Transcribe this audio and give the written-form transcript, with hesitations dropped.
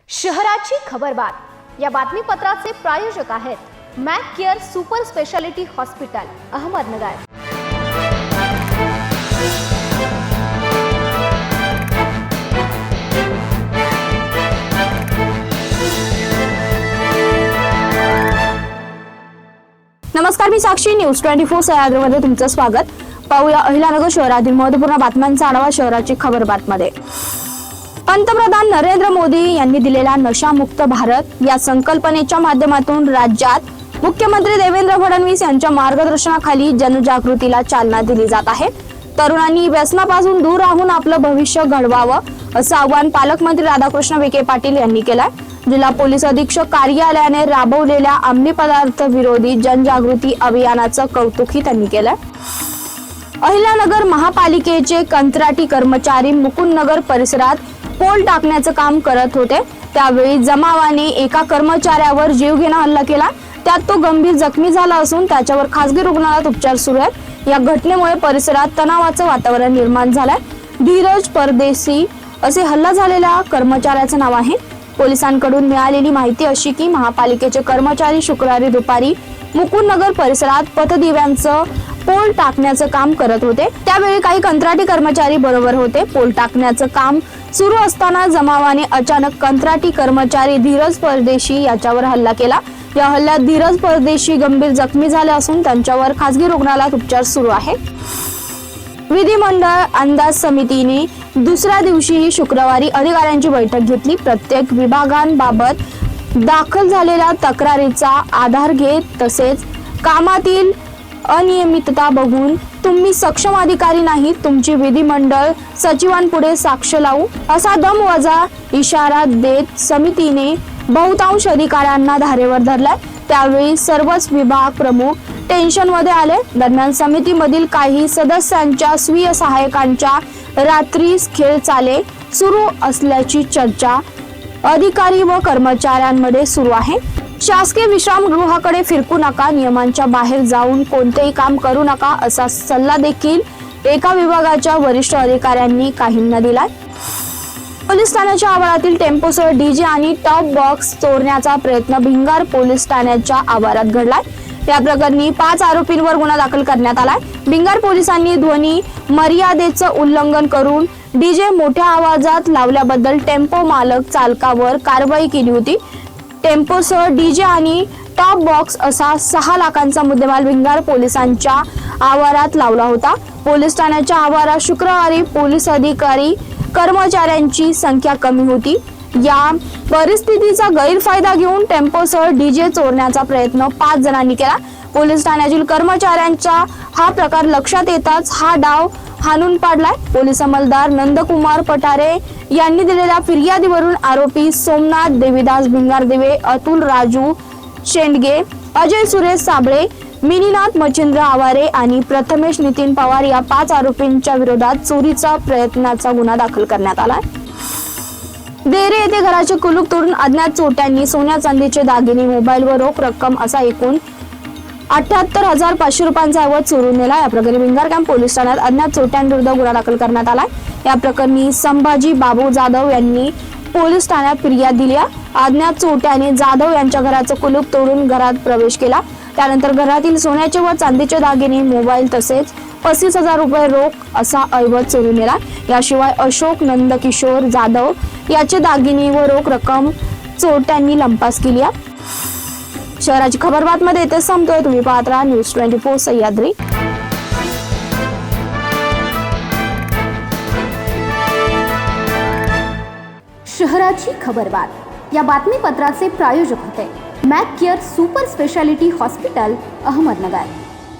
शहराची खबरबात या बातमीपत्राचे प्रायोजक आहेत Mac care super speciality hospital Ahmednagar. नमस्कार, मी साक्षी न्यूज 24 सह्याद्रीमध्ये तुमचं स्वागत। पाहूया अहिल्यानगर शहरातील महत्त्वपूर्ण बातम्यांचा आढावा शहराची खबरबातमध्ये। पंतप्रधान नरेंद्र मोदी यांनी दिलेल्या नशामुक्त भारत या संकल्पनेच्या माध्यमातून राज्यात मुख्यमंत्री देवेंद्र फडणवीस यांच्या मार्गदर्शनाखाली जनजागृतीला चालना दिली जात आहे। तरुणांनी व्यसनापासून दूर राहून आपलं भविष्य घडवावं असं आवाहन पालकमंत्री राधाकृष्ण विखे पाटील यांनी केलंय। जिल्हा पोलीस अधीक्षक कार्यालयाने राबवलेल्या अंमली पदार्थ विरोधी जनजागृती अभियानाचं कौतुकही त्यांनी केलंय। अहिल्यानगर महापालिकेचे कंत्राटी कर्मचारी मुकुंदनगर परिसरात पोल टाकण्याचं काम करत होते। त्यावेळी जमावाने एका कर्मचाऱ्यावर जीवघेणा हल्ला केला। त्यात तो गंभीर जखमी झाला असून त्याच्यावर खासगी रुग्णालयात उपचार सुरू आहेत। या घटनेमुळे परिसरात तणावाचं वातावरण निर्माण झालंय। धीरज परदेशी असे हल्ला झालेल्या कर्मचाऱ्याचं नाव आहे। पोलिसांकडून मिळालेली माहिती अशी की महापालिकेचे कर्मचारी शुक्रवारी दुपारी मुकुंदनगर परिसरात पथदिव्यांचं पोल टाकण्याचं काम करत होते। त्यावेळी काही कंत्राटी कर्मचारी बरोबर होते। पोल टाकण्याचं काम सुरू असताना जमावाने अचानक कंत्राटी कर्मचारी धीरज परदेशी याच्यावर हल्ला केला। या हल्ल्यात धीरज परदेशी गंभीर जखमी झाले असून त्यांच्यावर खासगी रुग्णालयात उपचार सुरू आहे। विधिमंडळ अंदाज समितीने दुसऱ्या दिवशीही शुक्रवारी अधिकाऱ्यांची बैठक घेतली। प्रत्येक विभागांबाबत दाखल झालेल्या तक्रारीचा आधार घेत तसेच कामातील अनियमितता बघून तुम्ही सक्षम अधिकारी नाही, तुमची विधिमंडळ सचिवांपुढे साक्ष लावू असा दमवजा इशारा देत समितीने बहुतांश अधिकाऱ्यांना धारेवर धरलाय। त्यावेळी सर्वच विभाग प्रमुख टेन्शनमध्ये आले। दरम्यान समितीमधील काही सदस्यांच्या स्वीय सहायकांच्या रात्री खेळ चाले सुरू असल्याची चर्चा अधिकारी व कर्मचाऱ्यांमध्ये सुरू आहे। शासकीय विश्रामगृहाकडे फिरकू नका, नियमांच्या बाहेर जाऊन कोणतेही काम करू नका असा सल्ला देखील एका विभागाच्या वरिष्ठ अधिकाऱ्यांनी काहींना दिलाय। पोलीस ठाण्याच्या आवारातील टेम्पोसह डीजे आणि टॉप बॉक्स चोरण्याचा प्रयत्न भिंगार पोलीस ठाण्याच्या आवारात घडलाय। या प्रकरणी 5 आरोपींवर गुन्हा दाखल करण्यात आलाय। भिंगार पोलिसांनी ध्वनी मर्यादेचं उल्लंघन करून डीजे मोठ्या आवाजात लावल्याबद्दल टेम्पो मालक चालकावर कारवाई केली होती। टेम्पोसह डीजे आणि टॉप बॉक्स असा 6 लाखांचा मुद्देमाल भिंगार पोलिसांच्या आवारात लावला होता। पोलीस ठाण्याच्या आवारात शुक्रवारी पोलीस अधिकारी कर्मचाऱ्यांची संख्या कमी होती। या परिस्थितीचा गैरफायदा घेऊन टेम्पोसह डीजे चोरण्याचा प्रयत्न 5 जणांनी केला। पोलीस ठाण्यातील कर्मचाऱ्यांचा हा प्रकार लक्षात येताच हा डाव हाणून पाडलाय। पोलीस अंमलदार नंदकुमार पठारे यांनी दिलेल्या फिर्यादीवरून आरोपी सोमनाथ देवीदास भिंगारदेवे, अतुल राजू शेंडगे, अजय सुरेश साबळे, मिनीनाथ मच्छिंद्र आवारे आणि प्रथमेश नितीन पवार या 5 आरोपींच्या विरोधात चोरीचा प्रयत्नाचा गुन्हा दाखल करण्यात आलाय। देरे येथे घराचे कुलूप तोडून अज्ञात चोरट्यांनी सोन्या चांदीचे दागिने, मोबाईल व रोख रक्कम असा एकूण 78,500 रुपयांचा ऐवज चोरून नेला। या प्रकरणी भिंगार कॅम्प पोलीस ठाण्यात अज्ञात चोरट्यांविरुद्ध गुन्हा दाखल करण्यात आलाय। या प्रकरणी संभाजी बाबू जाधव यांनी पोलीस ठाण्यात फिर्याद दिली आहे। अज्ञात चोरट्याने जाधव यांच्या घराचं कुलूप तोडून घरात प्रवेश केला। त्यानंतर घरातील सोन्याचे व चांदीचे दागिने, मोबाईल तसेच 35,000 रुपये रोख असा ऐवज चोरून नेला। याशिवाय अशोक नंदकिशोर जाधव याचे दागिने व रोख रक्कम चोरट्यांनी लंपास केली आहे। शहराची खबरबातमध्ये इथे संपतोय। तुम्ही पाहत राहा न्यूज 24 सह्याद्री। शहराची खबरबात या बातमीपत्राचे प्रायोजक होते Mac care super speciality hospital Ahmednagar.